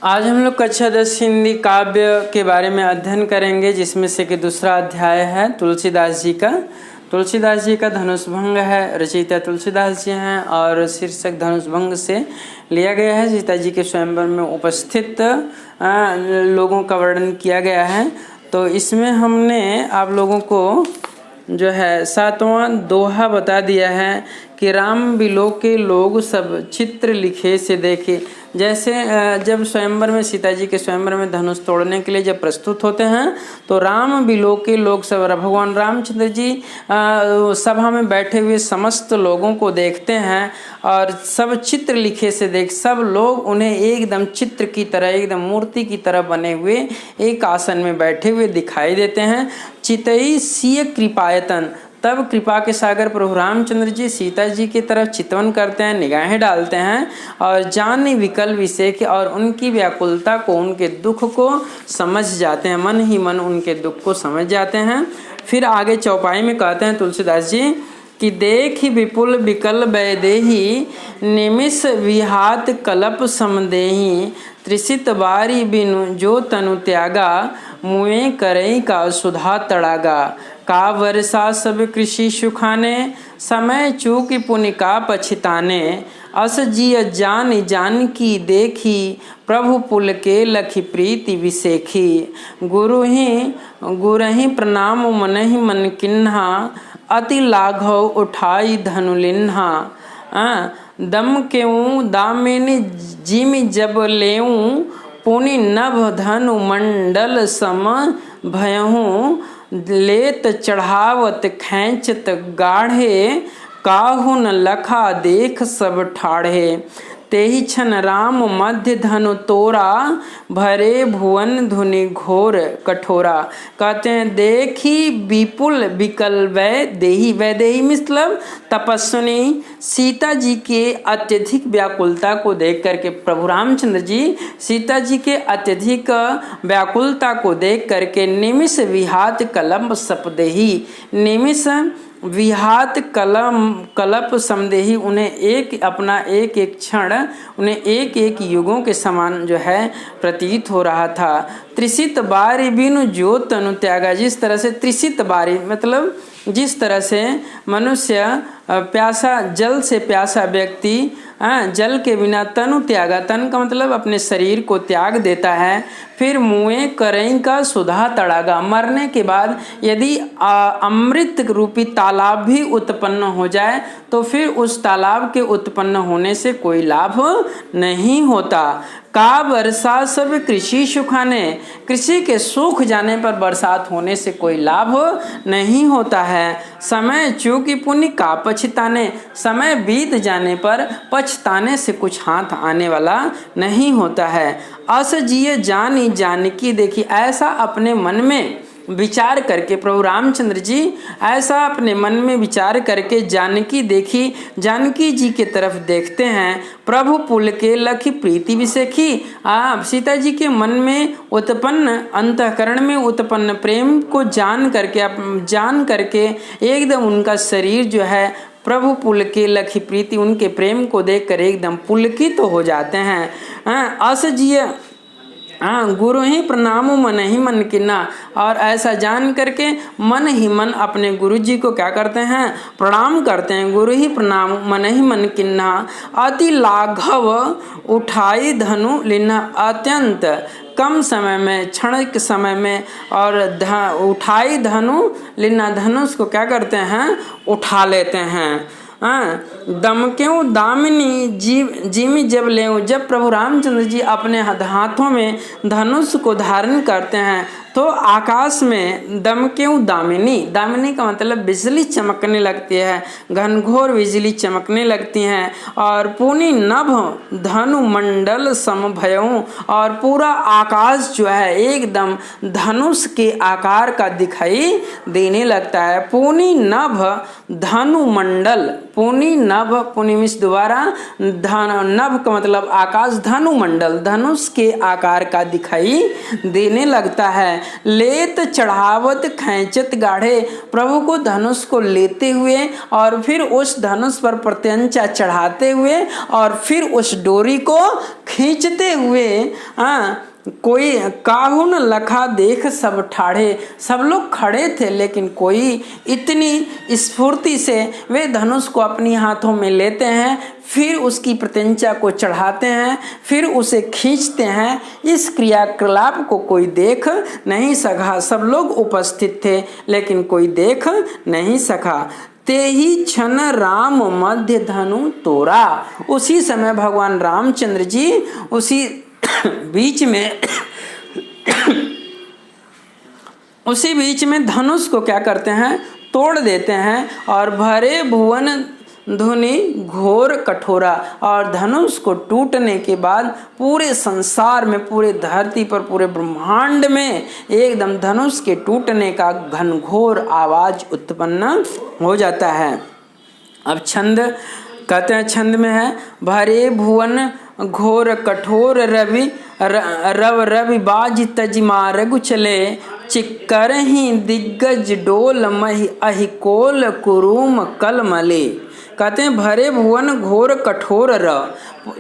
आज हम लोग कक्षा 10 हिंदी काव्य के बारे में अध्ययन करेंगे, जिसमें से कि दूसरा अध्याय है तुलसीदास जी का। तुलसीदास जी का धनुषभंग है, रचयिता तुलसीदास जी हैं और शीर्षक धनुषभंग से लिया गया है। सीता जी के स्वयंवर में उपस्थित लोगों का वर्णन किया गया है। तो इसमें हमने आप लोगों को जो है 7वां दोहा बता दिया है कि राम बिलो के लोग सब चित्र लिखे से देखे। जैसे जब स्वयंवर में सीता जी के स्वयंवर में धनुष तोड़ने के लिए जब प्रस्तुत होते हैं तो राम बिलो के लोग सब भगवान रामचंद्र जी सभा में बैठे हुए समस्त लोगों को देखते हैं और सब चित्र लिखे से देख सब लोग उन्हें एकदम चित्र की तरह, एकदम मूर्ति की तरह बने हुए एक आसन में बैठे हुए दिखाई देते हैं। चितई सिय कृपायतन, तब कृपा के सागर प्रभु रामचंद्र जी सीता जी की तरफ चितवन करते हैं, निगाहें डालते हैं और जान विकल विषेक और उनकी व्याकुलता को, उनके दुख को समझ जाते हैं, मन ही मन उनके दुख को समझ जाते हैं। फिर आगे चौपाई में कहते हैं तुलसीदास जी कि देखि विपुल विकल वैदेही निमिष विहात कलप समदेही त्रिसित बारी बिनु जो तनु त्यागा मुए करई का सुधा तड़ागा का वर्षा सब कृषि सुखाने समय चूक पुनि का पछिताने अस जिय जान जान की देखी प्रभु पुल के लखी प्रीति विसेखी गुरु ही प्रणाम मन ही मन किन्हा अति लाघव उठाई धनुलिन्हा दम केऊँ दामिनी जिमि जब लेऊँ पुनि नभ धनु मंडल सम भयहूँ लेत चढ़ावत खैंचत गाढ़े काहू न लखा देख सब ठाढ़े तेहि छन राम मध्य धनु तोरा भरे भुवन धुनि घोर कठोरा। कहते हैं देखी विपुल विकल वैदेही, वैदेही मतलब तपस्विनी सीता जी के अत्यधिक व्याकुलता को देख करके प्रभु रामचंद्र जी सीता जी के अत्यधिक व्याकुलता को देख करके निमिष विहात कलम सपदेही, निमिष विहात कलप समदेही, उन्हें एक अपना एक एक क्षण उन्हें एक एक युगों के समान जो है प्रतीत हो रहा था। त्रिसित बारी बिनु जो तनु त्यागा, जिस तरह से त्रिसित बारी मतलब जिस तरह से मनुष्य प्यासा, जल से प्यासा व्यक्ति जल के बिना तनु त्यागा, तन का मतलब अपने शरीर को त्याग देता है। फिर मुँह करई का सुधा तड़ागा, मरने के बाद यदि अमृत रूपी तालाब भी उत्पन्न हो जाए तो फिर उस तालाब के उत्पन्न होने से कोई लाभ नहीं होता। का वर्षा सब कृषि सुखाने, कृषि के सूख जाने पर बरसात होने से कोई लाभ नहीं होता है। समय चूकी पुण्य का पछताने, समय बीत जाने पर पछताने से कुछ हाथ आने वाला नहीं होता है। अस जिय जानी जानकी देखी, ऐसा अपने मन में विचार करके प्रभु रामचंद्र जी ऐसा अपने मन में विचार करके जानकी देखी, जानकी जी के तरफ देखते हैं। प्रभु पुल के लखी प्रीति विसेखी, सीता जी के मन में उत्पन्न अंतःकरण में उत्पन्न प्रेम को जान करके एकदम उनका शरीर जो है प्रभु पुल के लखी प्रीति, उनके प्रेम को देखकर एकदम पुलकित हो जाते हैं। अस जिय गुरु ही प्रणाम मन ही मन किन्ना, और ऐसा जान करके मन ही मन अपने गुरु जी को क्या करते हैं, प्रणाम करते हैं। गुरु ही प्रणाम मन ही मन किन्ना अति लाघव उठाई धनु लिन्ना, अत्यंत कम समय में, क्षणिक समय में और उठाई धनु लिन्ना, धनुष को क्या करते हैं, उठा लेते हैं। दम क्यों दामिनी जिमी जब लेऊं, जब प्रभु रामचंद्र जी अपने हाथों में धनुष को धारण करते हैं तो आकाश में दम क्यों दामिनी, दामिनी का मतलब बिजली चमकने लगती है, घनघोर बिजली चमकने लगती हैं और पुनि नभ धनु मंडल समभयों, और पूरा आकाश जो है एकदम धनुष के आकार का दिखाई देने लगता है। पुनि नभ धनुमंडल, पुनि नभ, पुनि मिस दोबारा, नभ का मतलब आकाश, धनुमंडल धनुष के आकार का दिखाई देने लगता है। लेत चढ़ावत खैंचत गाढ़े, प्रभु को धनुष को लेते हुए और फिर उस धनुष पर प्रत्यंचा चढ़ाते हुए और फिर उस डोरी को खींचते हुए कोई काहुन लखा देख सब ठाढ़े, सब लोग खड़े थे लेकिन कोई इतनी स्फूर्ति से वे धनुष को अपनी हाथों में लेते हैं, फिर उसकी प्रत्यंचा को चढ़ाते हैं, फिर उसे खींचते हैं। इस क्रियाकलाप को कोई देख नहीं सका। सब लोग उपस्थित थे लेकिन कोई देख नहीं सका। ते ही क्षण राम मध्य धनु तोरा, उसी समय भगवान रामचंद्र जी उसी बीच में धनुष को क्या करते हैं, तोड़ देते हैं और भरे भुवन धुनि घोर कठोरा, और धनुष को टूटने के बाद पूरे संसार में, पूरे धरती पर, पूरे ब्रह्मांड में एकदम धनुष के टूटने का घनघोर आवाज उत्पन्न हो जाता है। अब छंद कहते हैं, छंद में है भरे भुवन घोर कठोर रवि बाज तजिमा रघु चले, चिक्कर ही दिग्गज डोल मही अहिकोल कुरुम कलमले। कहते हैं भरे भुवन घोर कठोर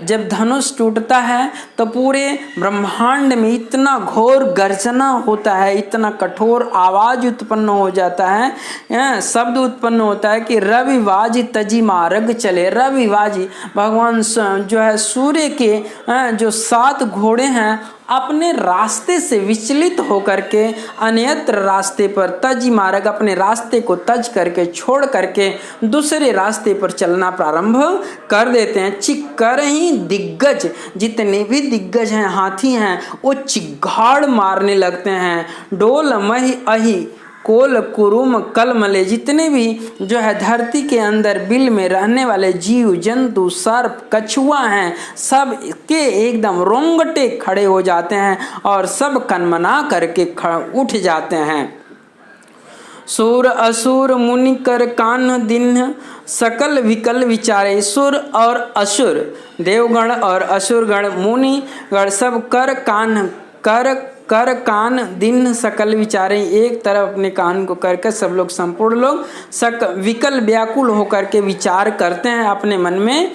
जब धनुष टूटता है तो पूरे ब्रह्मांड में इतना घोर गर्जना होता है, इतना कठोर आवाज उत्पन्न हो जाता है, शब्द उत्पन्न होता है कि रविवाजी तजी मार्ग चले। रविवाजी भगवान जो है सूर्य के जो 7 घोड़े हैं अपने रास्ते से विचलित होकर के अन्यत्र रास्ते पर तजी मार्ग, अपने रास्ते को तज करके छोड़ करके दूसरे रास्ते पर चलना प्रारंभ कर देते हैं। चिक्कर ही दिग्गज, जितने भी दिग्गज हैं, हाथी हैं, वो चिघाड़ मारने लगते हैं। डोल मही अही कोल कुरुम कलमले, जितने भी जो है धरती के अंदर बिल में रहने वाले जीव जंतु, सर्प, कछुआ हैं, सब के एकदम रोंगटे खड़े हो जाते हैं और सब कनमना करके उठ जाते हैं। सुर असुर मुनि कर कान दिन सकल विकल विचारे। सुर और असुर, देवगण और असुरगण, मुनिगण सब कर कान दिन सकल विचारे, एक तरफ अपने कान को करके सब लोग, संपूर्ण लोग विकल व्याकुल होकर के विचार करते हैं, अपने मन में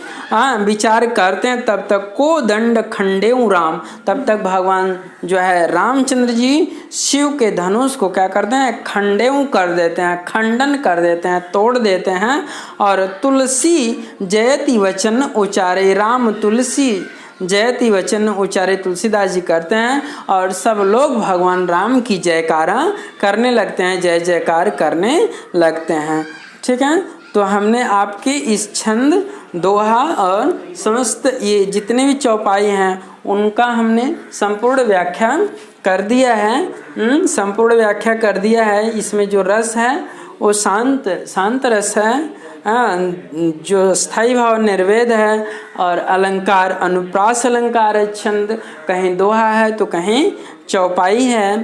विचार करते हैं। तब तक को दंड खंडेऊ राम, तब तक भगवान जो है रामचंद्र जी शिव के धनुष को क्या करते हैं, खंडेऊ कर देते हैं, खंडन कर देते हैं, तोड़ देते हैं। और तुलसी जयति वचन उचारे, राम तुलसी जयति वचन उच्चारे तुलसीदास जी करते हैं और सब लोग भगवान राम की जयकारा करने लगते हैं, जय जयकार करने लगते हैं। ठीक है, तो हमने आपके इस छंद, दोहा और समस्त ये जितने भी चौपाई हैं उनका हमने संपूर्ण व्याख्या कर दिया है। संपूर्ण व्याख्या कर दिया है। इसमें जो रस है वो शांत रस है, जो स्थाई भाव निर्वेद है, और अलंकार अनुप्रास अलंकार है। छंद कहीं दोहा है तो कहीं चौपाई है,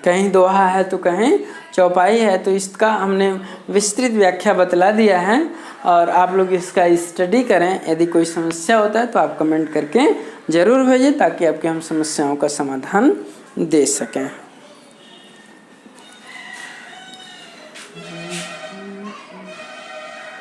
कहीं दोहा है तो कहीं चौपाई है। तो इसका हमने विस्तृत व्याख्या बतला दिया है और आप लोग इसका स्टडी करें। यदि कोई समस्या होता है तो आप कमेंट करके ज़रूर भेजें ताकि आपकी हम समस्याओं का समाधान दे सकें।